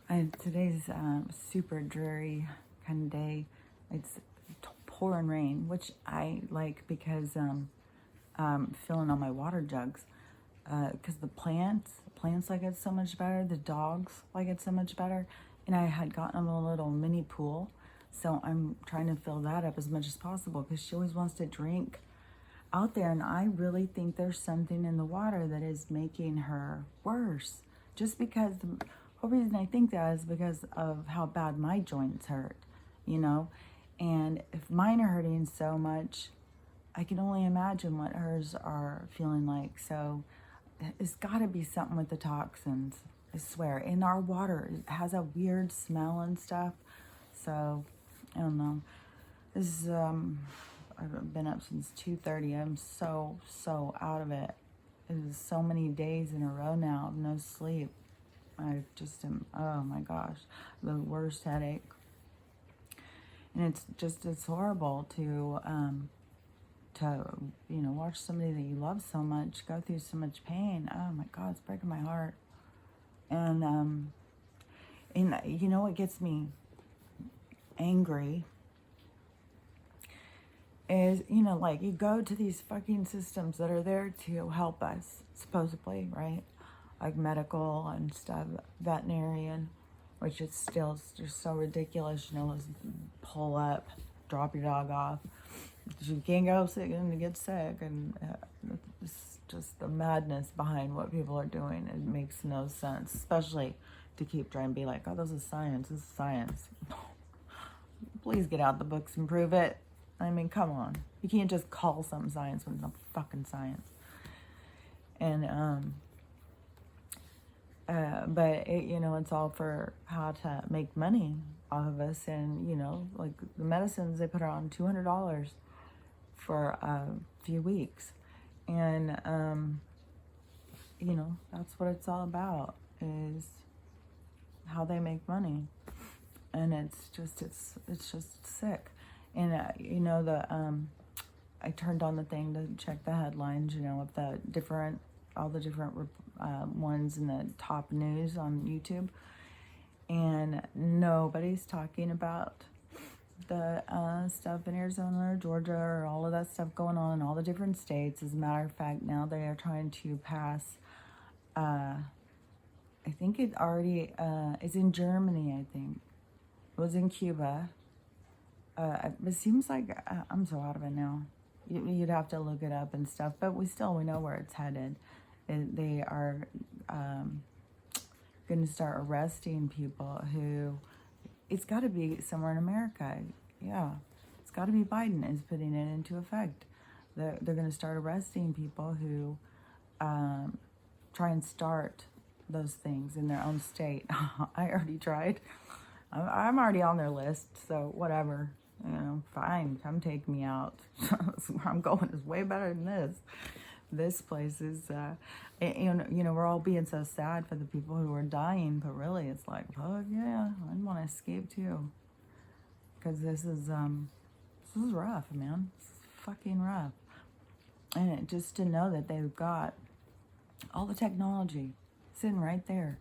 Today's super dreary kind of day. It's pouring rain, which I like because I'm filling on my water jugs. Because the plants like it so much better. The dogs like it so much better. And I had gotten them a little mini pool, so I'm trying to fill that up as much as possible because she always wants to drink out there, and I really think there's something in the water that is making her worse. Just because the whole reason I think that is because of how bad my joints hurt, you know? And if mine are hurting so much, I can only imagine what hers are feeling like. So it's got to be something with the toxins, I swear. And our water has a weird smell and stuff. So I don't know. This is I've been up since 2:30. I'm so out of it. It is so many days in a row now of no sleep. I just am, oh my gosh, the worst headache. And it's horrible to watch somebody that you love so much go through so much pain. Oh my God, it's breaking my heart. And you know what gets me angry is, like, you go to these fucking systems that are there to help us, supposedly, right? Like medical and stuff, veterinarian, which is still just so ridiculous. Let's pull up, drop your dog off. You can't go sick and get sick, and it's just the madness behind what people are doing. It makes no sense, especially to keep trying to be like, oh, this is science. This is science. Please get out the books and prove it. I mean, come on. You can't just call something science when it's not fucking science. And but it's all for how to make money off of us. And like the medicines, they put on $200 for a few weeks, and that's what it's all about, is how they make money. And it's just sick. And I turned on the thing to check the headlines, of all the different ones in the top news on YouTube, and nobody's talking about the stuff in Arizona or Georgia or all of that stuff going on in all the different states. As a matter of fact, now they are trying to pass, I think it already is in Germany, I think. It was in Cuba. It seems like, I'm so out of it now. You'd have to look it up and stuff, but we know where it's headed. They are going to start arresting people who, it's got to be somewhere in America. Yeah, it's got to be Biden is putting it into effect. They're going to start arresting people who try and start those things in their own state. I already tried. I'm already on their list, so whatever. Fine, come take me out. Where I'm going is way better than this. This place is, we're all being so sad for the people who are dying, but really it's like, oh yeah, I want to escape too. Because this is rough, man. This is fucking rough. And just to know that they've got all the technology sitting right there.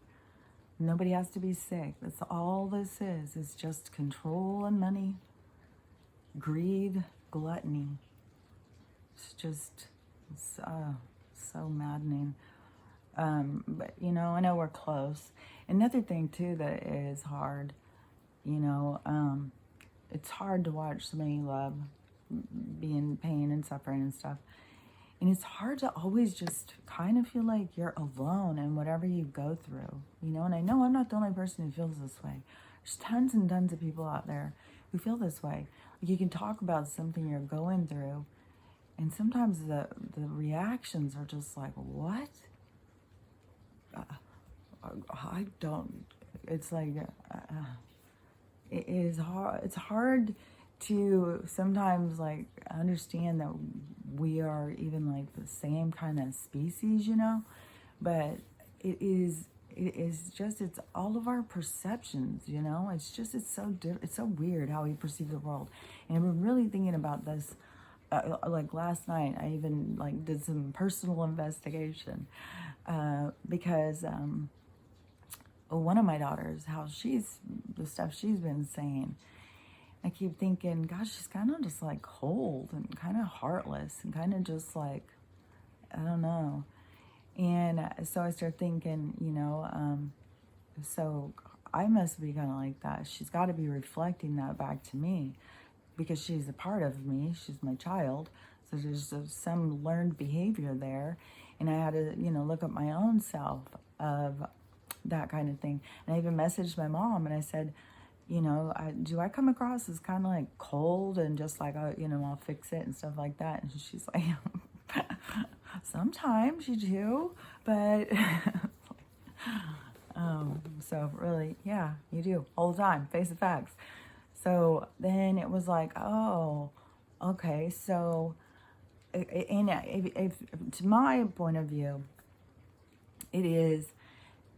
Nobody has to be sick. That's all this is. It's just control and money, greed, gluttony. It's just so maddening. But I know we're close. Another thing too that is hard, it's hard to watch somebody you love be in pain and suffering and stuff. And it's hard to always just kind of feel like you're alone in whatever you go through, and I know I'm not the only person who feels this way. There's tons and tons of people out there who feel this way. Like, you can talk about something you're going through, and sometimes the reactions are just like, what? I don't, it's like, it is hard. It's hard to sometimes like understand that we are even like the same kind of species, but it is just, it's all of our perceptions, it's so weird how we perceive the world. And I've been really thinking about this, like last night, I even like did some personal investigation, because one of my daughters, how the stuff she's been saying. I keep thinking, gosh, she's kind of just like cold and kind of heartless and kind of just like, I don't know. And so I start thinking, so I must be kind of like that. She's got to be reflecting that back to me because she's a part of me. She's my child. So there's some learned behavior there. And I had to, look at my own self of that kind of thing. And I even messaged my mom and I said, do I come across as kind of like cold and just like, I'll fix it and stuff like that? And she's like, sometimes you do, but so really, yeah, you do all the time, face the facts. So then it was like, oh, okay. So, and if to my point of view, it is,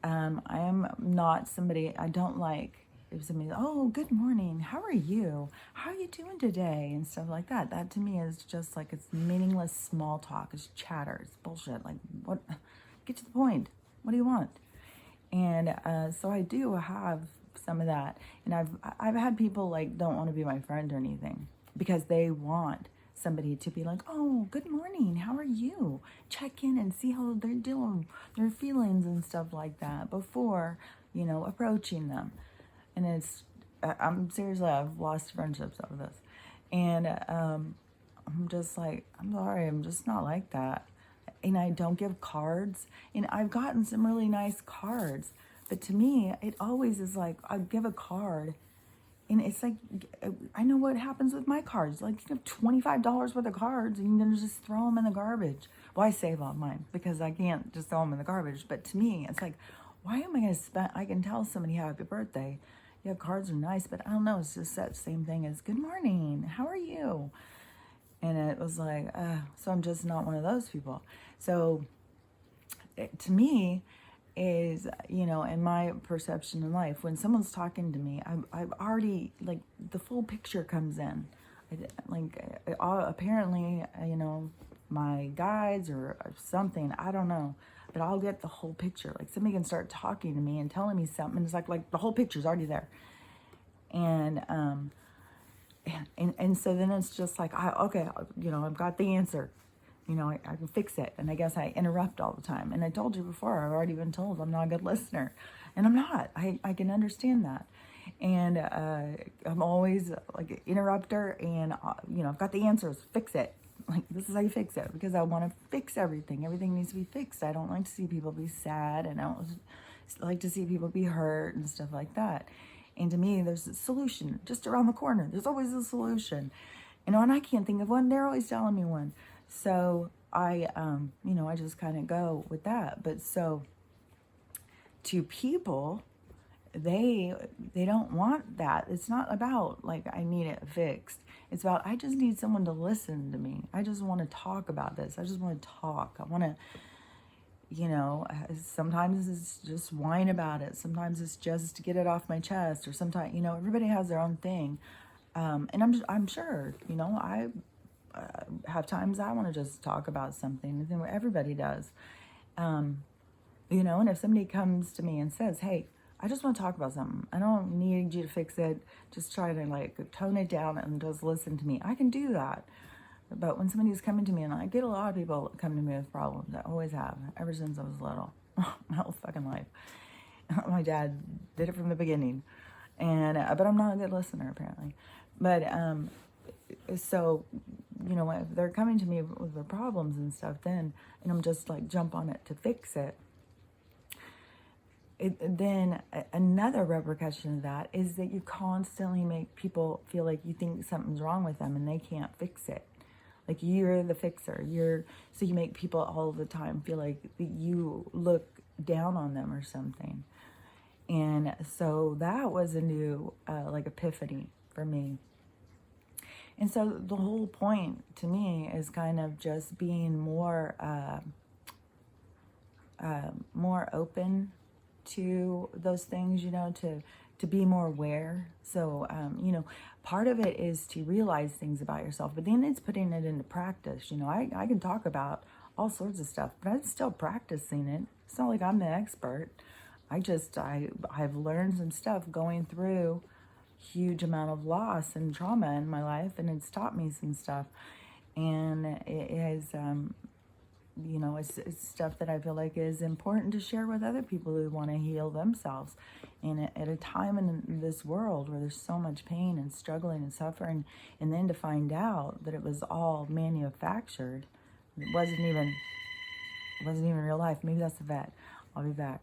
I am not somebody, I don't like if somebody, oh, good morning, how are you? How are you doing today? And stuff like that. That to me is just like, it's meaningless small talk. It's chatter. It's bullshit. Like, what? Get to the point. What do you want? And so I do have some of that. And I've had people like don't want to be my friend or anything because they want somebody to be like, oh, good morning, how are you? Check in and see how they're doing, their feelings and stuff like that before, approaching them. And I'm seriously, I've lost friendships over this. And I'm just like, I'm sorry, I'm just not like that. And I don't give cards. And I've gotten some really nice cards. But to me, it always is like, I give a card. And it's like, I know what happens with my cards. Like, you have $25 worth of cards and you're going to just throw them in the garbage. Well, I save all mine because I can't just throw them in the garbage. But to me, it's like, why am I going to spend, I can tell somebody happy birthday. Yeah, cards are nice, but I don't know. It's just that same thing as good morning. How are you? And it was like, so I'm just not one of those people. So to me is, in my perception in life, when someone's talking to me, I've already, like, the full picture comes in. Apparently, my guides or something, I don't know. But I'll get the whole picture. Like somebody can start talking to me and telling me something. And it's like the whole picture's already there. And so then it's just like, I've got the answer. I can fix it. And I guess I interrupt all the time. And I told you before, I've already been told I'm not a good listener. And I'm not. I can understand that. And I'm always like an interrupter. And, I've got the answers. Fix it. Like, this is how you fix it, because I want to fix everything. Everything needs to be fixed. I don't like to see people be sad, and I don't like to see people be hurt and stuff like that. And to me, there's a solution just around the corner. There's always a solution. And I can't think of one. They're always telling me one. So I just kind of go with that. But so to people, they don't want that. It's not about like I need it fixed. It's about I just need someone to listen to me. I just want to talk about this. I just want to talk. I want to, sometimes it's just whine about it. Sometimes it's just to get it off my chest, or sometimes, everybody has their own thing. And I'm sure, I have times I want to just talk about something. Everybody does. And if somebody comes to me and says, hey, I just want to talk about something. I don't need you to fix it. Just try to like tone it down and just listen to me. I can do that. But when somebody's coming to me, and I get a lot of people come to me with problems. I always have, ever since I was little, my whole fucking life. My dad did it from the beginning. And, but I'm not a good listener apparently. But, so, if they're coming to me with their problems and stuff, then, and I'm just like jump on it to fix it. Then another repercussion of that is that you constantly make people feel like you think something's wrong with them and they can't fix it. Like you're the fixer. So you make people all the time feel like you look down on them or something. And so that was a new epiphany for me. And so the whole point to me is kind of just being more open to those things, to be more aware. So, part of it is to realize things about yourself, but then it's putting it into practice. I can talk about all sorts of stuff, but I'm still practicing it. It's not like I'm the expert. I've learned some stuff going through huge amount of loss and trauma in my life, and it's taught me some stuff. And it has, it's stuff that I feel like is important to share with other people who want to heal themselves. And at a time in this world where there's so much pain and struggling and suffering, and then to find out that it was all manufactured, it wasn't even real life. Maybe that's the vet. I'll be back.